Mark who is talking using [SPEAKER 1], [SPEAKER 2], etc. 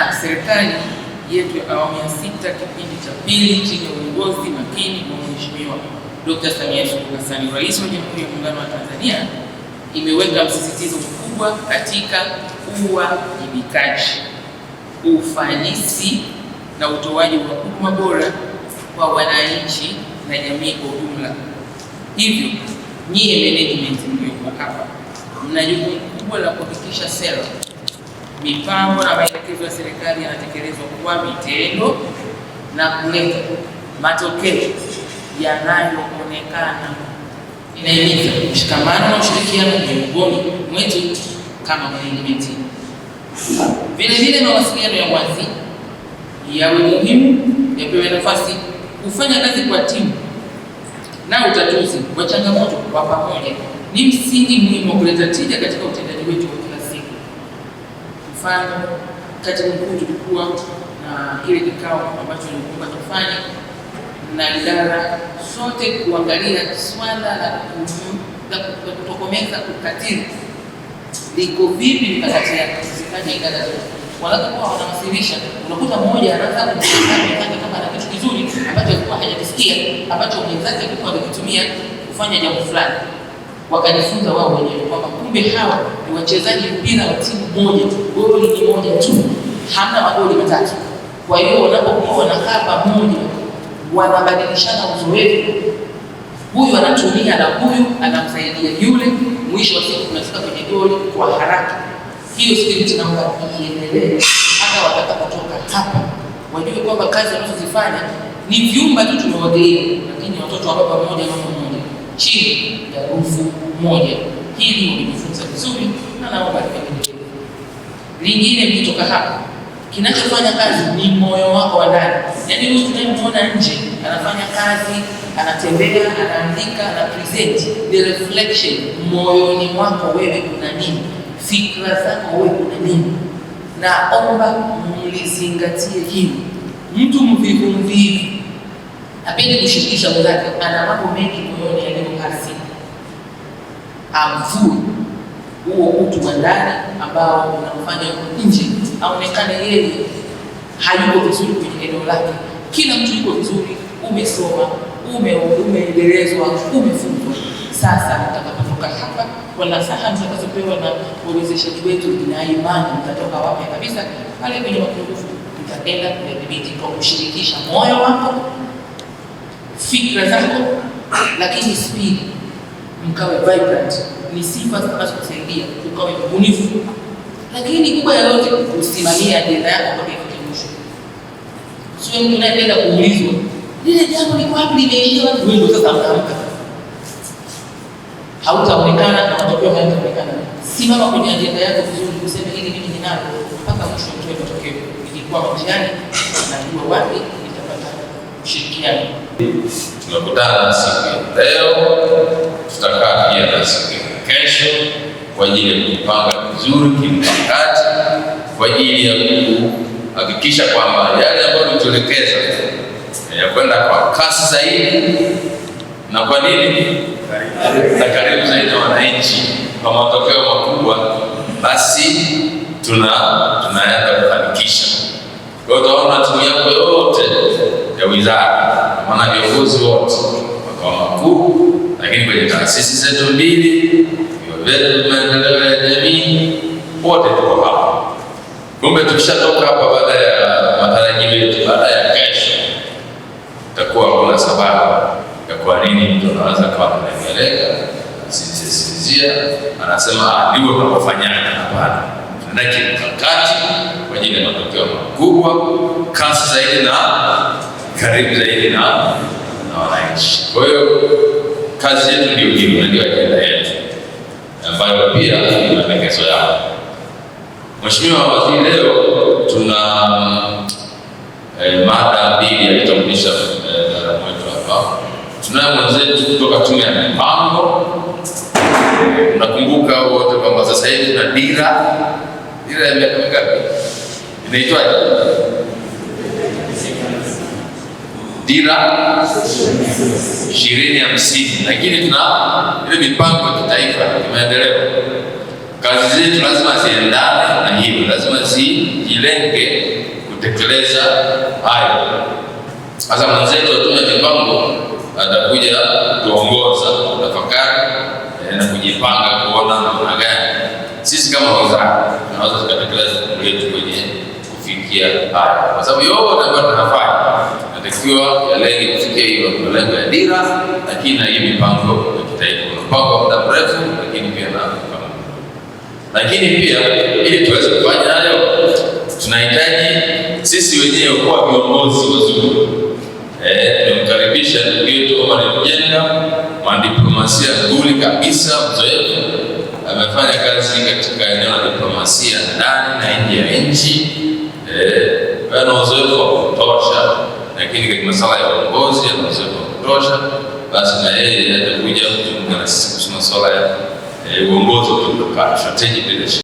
[SPEAKER 1] na serikali yetu ya awamu ya 6 kipindi cha pili chini ya uongozi makini wa Mheshimiwa Dr. Samia Suluhu Hassan, Rais wa Jamhuri ya Muungano wa Tanzania, imeweka msisitizo mkubwa katika uwajibikaji, ufanisi na utoaji wa huduma bora kwa wananchi na jamii kwa ujumla. Hivyo nyie management mlioko hapa mna jukumu kubwa la kuhakikisha sera, mipango na maelekezo ya serikali yanatekelezwa kwa vitendo na kuleta matokeo yanayoonekana. Inahimiza mshikamano na ushirikiano miongoni mwetu kama management. Vile vile mawasiliano ya wazi yawe muhimu, yapewe nafasi, kufanya kazi kwa timu na utatuzi wa changamoto kwa pamoja ni msingi muhimu wa kuleta tija katika utendaji wetu wa kila siku. Mfano, katibu mkuu tulikuwa na kile kikao ambacho nilikuwa tufanye na idara sote kuangalia swala la kutokomeza ukatili liko vipi mikakati yake. Zikaja idara zote wanapokuwa wanawasilisha, unakuta mmoja anaanza kumsaidia kama ana kitu kizuri ambacho alikuwa hajasikia, ambacho mwenzake alikuwa amekitumia kufanya jambo fulani, wakajifunza wao wenyewe kwamba kumbe hawa ni wachezaji mpira wa timu moja, goli ni moja tu, hamna magoli matatu. Kwa hiyo wanapokuwa wanakaa pamoja, wanabadilishana uzoefu, huyu anatumia na huyu anamsaidia yule, mwisho wa siku tunafika kwenye goli kwa haraka. Hiyo spirit naomba iendelee hata watakapotoka hapa, wajue kwamba kazi wanazozifanya ni vyumba tu tumewagea, lakini watoto wa baba mmoja na mama mmoja chini ya rufu moja. Hili walijifunza vizuri na naomba liendelee. Lingine, mkitoka hapa, kinachofanya kazi ni moyo wako wa ndani. Yaani huyu tunayemwona nje anafanya kazi, anatembea, anaandika, ana present, the reflection moyoni mwako wewe kuna nini? Fikra zako wewe kuna nini? Naomba mlizingatie hili. Mtu mvivu hapendi kushirikisha mwenzake, ana mambo mengi moyoni yaliyohasi. Amvue huo utu wa ndani ambao unamfanya nje aonekane yeye hayuko vizuri kwenye eneo lake. Kila mtu yuko vizuri, umesoma, umeendelezwa, umefunzwa. Sasa mtakapotoka hapa, kwa nasaha mtakazopewa na wawezeshaji wetu, na imani mtatoka wapi kabisa pale kwenye mapungufu mtaenda kudhibiti kwa kushirikisha moyo wako, fikra zako, lakini speed, mkawe vibrant. Ni sifa zinazokusaidia ukawe mbunifu, lakini kubwa ya yote usimamie ajenda yako mpaka ifike mwisho. Sio mtu anayependa kuulizwa lile jambo liko wapi, limeisha wapi, wewe ndio sasa mtamka, hautaonekana na matokeo hayataonekana. Simama kwenye ajenda yako vizuri, useme hili mimi ninalo mpaka mwisho, mtoe matokeo. Nilikuwa mtihani, najua wapi nitapata ushirikiano.
[SPEAKER 2] Tunakutana siku ya leo, tutakaa pia na siku ya kesho kwa ajili ya kujipanga vizuri kimkakati, kwa ajili ya kuhakikisha kwamba yale ambayo tuelekeza ya kwenda kwa kasi zaidi na kwa nini na karibu zaidi na wananchi kwa matokeo makubwa, basi tunaenda kufanikisha. Kwa hiyo utaona timu yako yote ya wizara, maana viongozi wote makao makuu, lakini kwenye taasisi zetu mbili, vile maendeleo ya jamii, wote tuko hapa. Kumbe tukishatoka hapa, baada ya matarajio yetu, baada ya kesho, itakuwa kuna sababu ya kwa nini mtu anaweza kuwa anaendelea sisizia anasema ndivyo tunafanyana. Hapana, tunataka mkakati kwa ajili ya matokeo makubwa, kasi zaidi na karibu zaidi na wananchi. Kwa hiyo kazi yetu ndio hiyo, ndio ajenda yetu ambayo pia ni mapendekezo yao. Mheshimiwa Waziri, leo tuna mada mbili alitambulisha dada mwetu hapa. Tunaye mwenzetu kutoka Tume ya Mipango. Unakumbuka wote kwamba sasa hivi tuna dira ya miaka mingapi? Inaitwaje? Dira 2050. Lakini tuna ile mipango ya kitaifa ya maendeleo. Kazi zetu lazima ziendane na hiyo, lazima zijiendane tujilenge kutekeleza hayo. Sasa mwenzetu wa Tume ya Mipango atakuja kuongoza tafakari na kujipanga kuona namna gani sisi kama wizara tunaweza tukatekeleza jukumu letu kwenye kufikia haya, kwa sababu yote ambayo tunafanya natakiwa yalenge kufikia hiyo malengo ya dira, lakini na hiyo mipango ya kitaifa, mpango wa muda mrefu, lakini pia na mipango. Lakini pia ili tuweze kufanya hayo, tunahitaji sisi wenyewe kuwa viongozi wazuri. Tumemkaribisha ndugu yetu Omar Mjenga, mwanadiplomasia nguli kabisa, mzoefu, amefanya kazi katika eneo la diplomasia ndani na nje ya nchi, ana uzoefu wa kutosha, lakini katika masuala ya uongozi ana uzoefu wa kutosha. Basi na yeye atakuja kuzungumza na sisi kuhusu masuala ya uongozi wa strategic leadership.